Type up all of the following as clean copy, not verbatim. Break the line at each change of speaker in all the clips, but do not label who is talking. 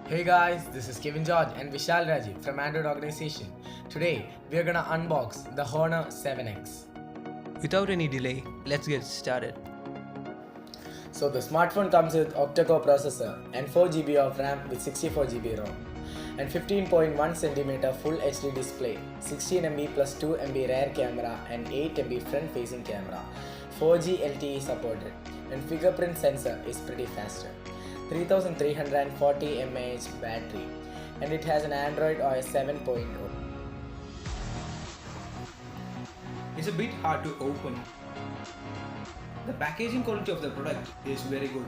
Hey guys, this is Kevin George and Vishal Raji from Android Organization. Today we are gonna unbox the Honor 7X.
Without any delay, let's get started.
So the smartphone comes with octa-core processor and 4 GB of RAM with 64 GB ROM and 15.1 cm Full HD display, 16 MB plus 2 MB rear camera and 8 MB front facing camera. 4G LTE supported and fingerprint sensor is pretty faster. 3340 mAh battery and it has an Android OS 7.0.
It's a bit hard to open. The packaging quality of the product is very good.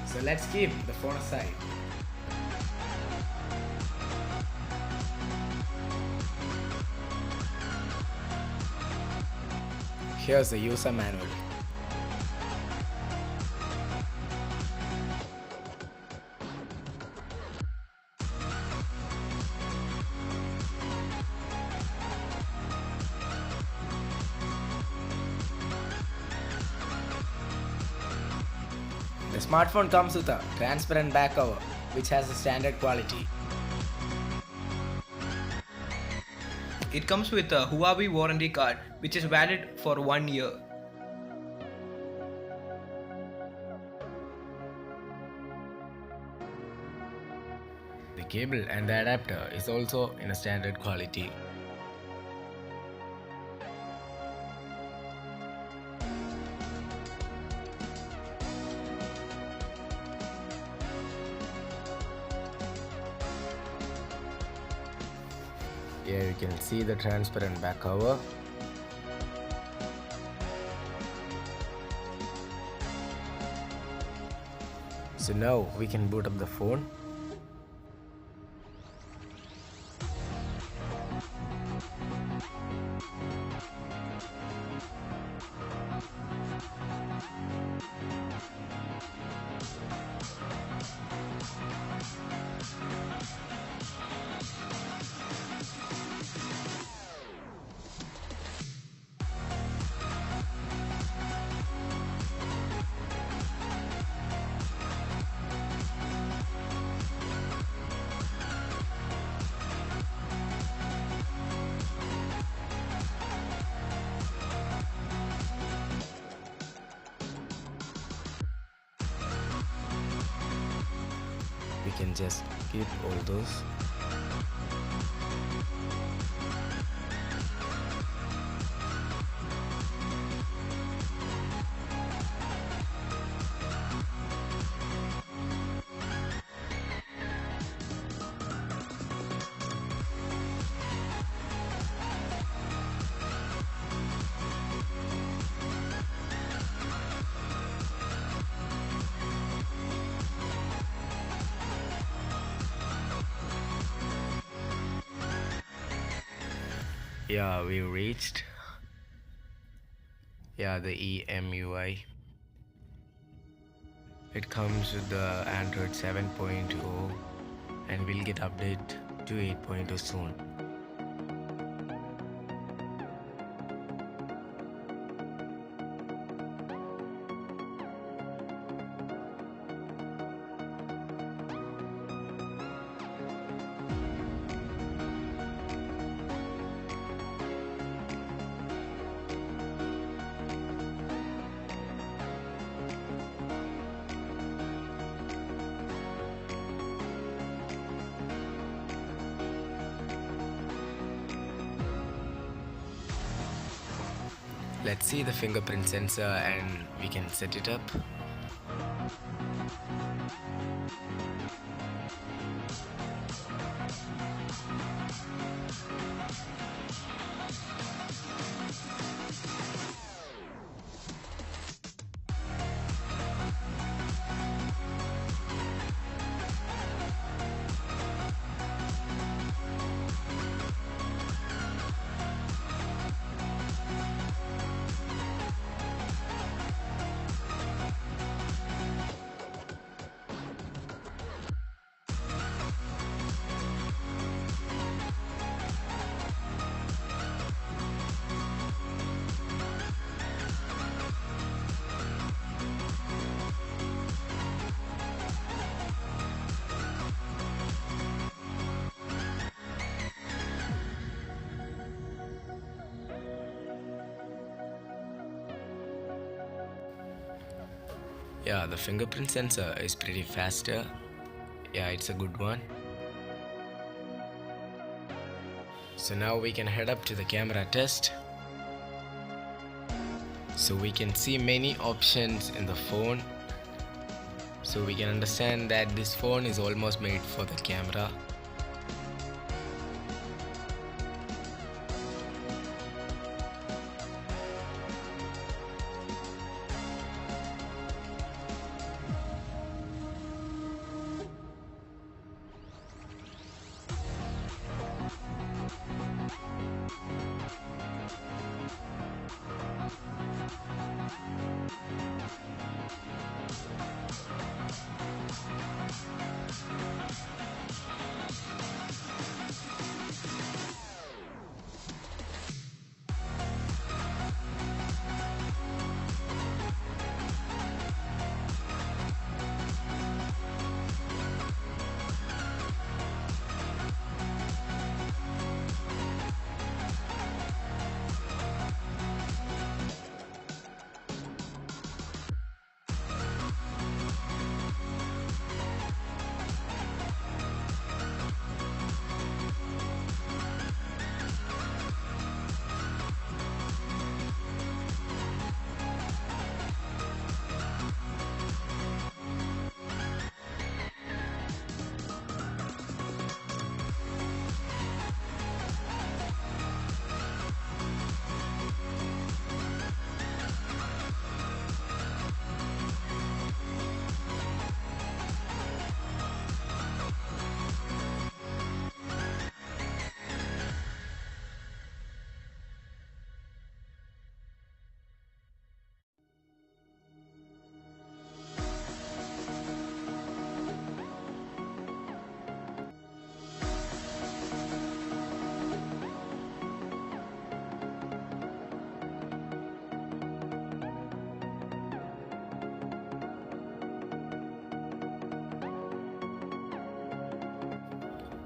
So let's keep the phone aside. Here's the user manual. The smartphone comes with a transparent back cover which has the standard quality.
It comes with a Huawei warranty card which is valid for 1 year.
The cable and the adapter is also in a standard quality. Here you can see the transparent back cover. So now we can boot up the phone. We can just keep all those. Yeah, we reached the EMUI. It comes with the Android 7.0 and we'll get update to 8.0 soon. Let's see the fingerprint sensor and we can set it up. Yeah, the fingerprint sensor is pretty faster. Yeah, it's a good one. So now we can head up to the camera test. So we can see many options in the phone. So we can understand that this phone is almost made for the camera.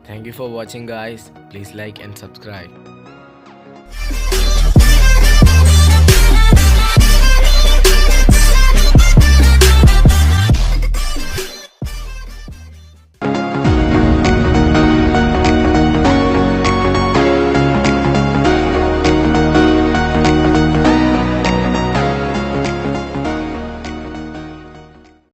Thank you for watching guys. Please like and subscribe.